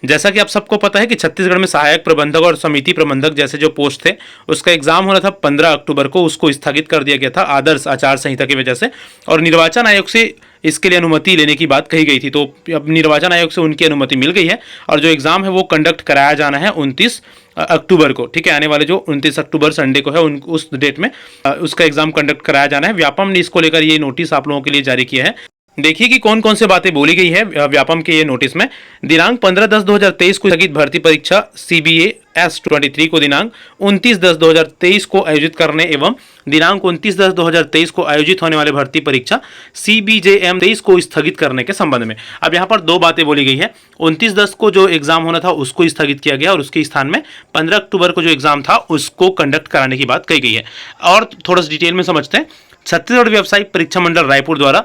जैसा कि आप सबको पता है कि छत्तीसगढ़ में सहायक प्रबंधक और समिति प्रबंधक जैसे जो पोस्ट थे, उसका एग्जाम होना था 15 अक्टूबर को, उसको स्थगित कर दिया गया था आदर्श आचार संहिता की वजह से। और निर्वाचन आयोग से इसके लिए अनुमति लेने की बात कही गई थी, तो अब निर्वाचन आयोग से उनकी अनुमति मिल गई है और जो एग्जाम है वो कंडक्ट कराया जाना है 29 अक्टूबर को। ठीक है, आने वाले जो 29 अक्टूबर संडे को है उस डेट में उसका एग्जाम कंडक्ट कराया जाना है। व्यापम ने इसको लेकर ये नोटिस आप लोगों के लिए जारी किया है। देखिए कि कौन कौन से बातें बोली गई है व्यापम के ये नोटिस में। दिनांक 15/10/2023 को स्थगित भर्ती परीक्षा CBA S23 को दिनांक 29/10/2023 को आयोजित करने एवं दिनांक 29/10/2023 को आयोजित होने वाले भर्ती परीक्षा CBJM 23 को स्थगित करने के संबंध में। अब यहाँ पर दो बातें बोली गई है। 29/10 को जो एग्जाम होना था उसको स्थगित किया गया और उसके स्थान में 15 अक्टूबर को जो एग्जाम था उसको कंडक्ट कराने की बात कही गई है। और थोड़ा सा डिटेल में समझते हैं। छत्तीसगढ़ व्यावसायिक परीक्षा मंडल रायपुर द्वारा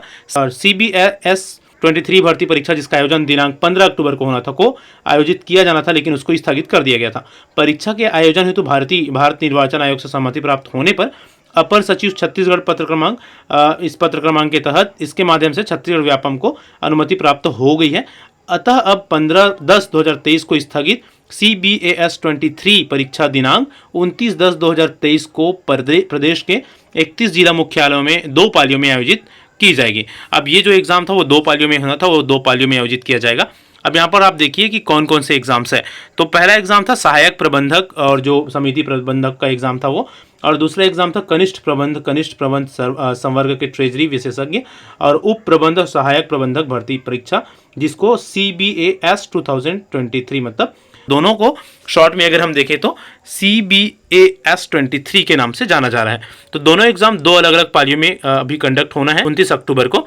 CBS 23 भर्ती परीक्षा जिसका आयोजन दिनांक 15 अक्टूबर को होना था को आयोजित किया जाना था, लेकिन उसको स्थगित कर दिया गया था। परीक्षा के आयोजन हेतु भारत निर्वाचन आयोग से सहमति प्राप्त होने पर अपर सचिव छत्तीसगढ़ पत्र क्रमांक इस पत्र क्रमांक के तहत इसके माध्यम से छत्तीसगढ़ व्यापम को अनुमति प्राप्त हो गई है। अतः अब 15/10/2023 को स्थगित CBAS 23 परीक्षा दिनांक 29/10/2023 को प्रदेश के 31 जिला मुख्यालयों में 2 पालियों में आयोजित की जाएगी। अब ये जो एग्जाम था वो 2 पालियों में होना था, वो 2 पालियों में आयोजित किया जाएगा। अब यहाँ पर आप देखिए कि कौन कौन से एग्जाम्स है। तो पहला एग्जाम था सहायक प्रबंधक और जो समिति प्रबंधक का एग्जाम था वो, और दूसरा एग्जाम था कनिष्ठ प्रबंध संवर्ग के ट्रेजरी विशेषज्ञ और उप प्रबंध सहायक प्रबंधक भर्ती परीक्षा जिसको CBAS 2023 मतलब दोनों को शॉर्ट में अगर हम देखें तो CBAS 23 के नाम से जाना जा रहा है। तो दोनों एग्जाम 2 अलग अलग पालियों में अभी कंडक्ट होना है 29 अक्टूबर को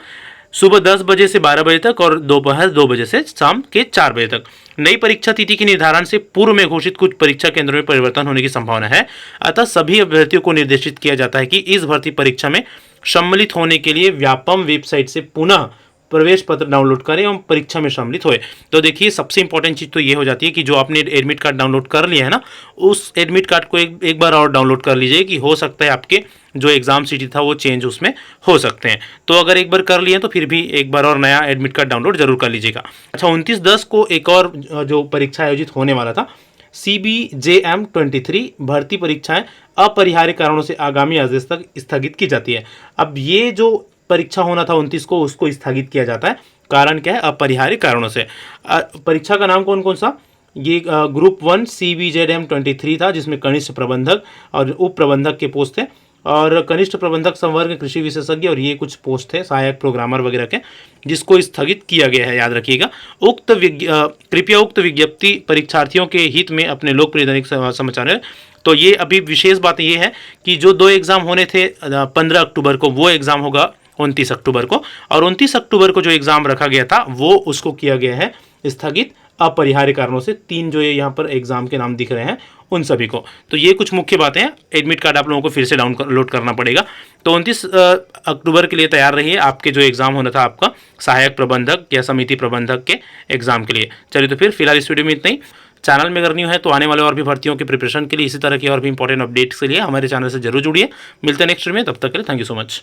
सुबह 10 बजे से 12 बजे तक और दोपहर 2 बजे से शाम के 4 बजे तक। नई परीक्षा तिथि के निर्धारण से पूर्व में घोषित कुछ परीक्षा केंद्रों में परिवर्तन होने की संभावना है। अतः सभी अभ्यर्थियों को निर्देशित किया जाता है कि इस भर्ती परीक्षा में सम्मिलित होने के लिए व्यापम वेबसाइट से पुनः प्रवेश पत्र डाउनलोड करें एवं परीक्षा में सम्मिलित होए। तो देखिए सबसे इंपॉर्टेंट चीज़ तो ये हो जाती है कि जो आपने एडमिट कार्ड डाउनलोड कर लिया है ना, उस एडमिट कार्ड को एक बार और डाउनलोड कर लीजिए कि हो सकता है आपके जो एग्जाम सिटी था वो चेंज उसमें हो सकते हैं। तो अगर एक बार कर लिए तो फिर भी एक बार और नया एडमिट कार्ड डाउनलोड जरूर कर लीजिएगा। अच्छा, 29/10 को एक और जो परीक्षा आयोजित होने वाला था CBJM 23 भर्ती परीक्षाएं अपरिहार्य कारणों से आगामी आदेश तक स्थगित की जाती है। अब ये जो परीक्षा होना था 29 को उसको स्थगित किया जाता है। कारण क्या है? अपरिहार्य कारणों से। परीक्षा का नाम कौन कौन सा? ये ग्रुप 1 CBJM 23 था जिसमें कनिष्ठ प्रबंधक और उप प्रबंधक के पोस्ट थे और कनिष्ठ प्रबंधक संवर्ग कृषि विशेषज्ञ और ये कुछ पोस्ट थे सहायक प्रोग्रामर वगैरह के, जिसको स्थगित किया गया है, याद रखिएगा। कृपया उक्त विज्ञप्ति परीक्षार्थियों के हित में अपने लोकप्रिय दैनिक समाचार। तो ये अभी विशेष बात ये है कि जो 2 एग्जाम होने थे 15 अक्टूबर को वो एग्जाम होगा 29 अक्टूबर को, और 29 अक्टूबर को जो एग्जाम रखा गया था वो उसको किया गया है स्थगित अपरिहार्य कारणों से। 3 जो ये यहाँ पर एग्जाम के नाम दिख रहे हैं उन सभी को। तो ये कुछ मुख्य बातें हैं। एडमिट कार्ड आप लोगों को फिर से डाउनलोड करना पड़ेगा। तो 29 अक्टूबर के लिए तैयार रहिए आपके जो एग्जाम होना था आपका सहायक प्रबंधक या समिति प्रबंधक के एग्जाम के लिए। चलिए तो फिर फिलहाल इस वीडियो में इतना ही। चैनल में अगर न्यू है तो आने वाले और भी भर्तियों की प्रिपरेशन के लिए इसी तरह की और भी इंपॉर्टेंट अपडेट्स के लिए हमारे चैनल से जरूर जुड़िए। मिलते हैं नेक्स्ट वीडियो में, तब तक के लिए थैंक यू सो मच।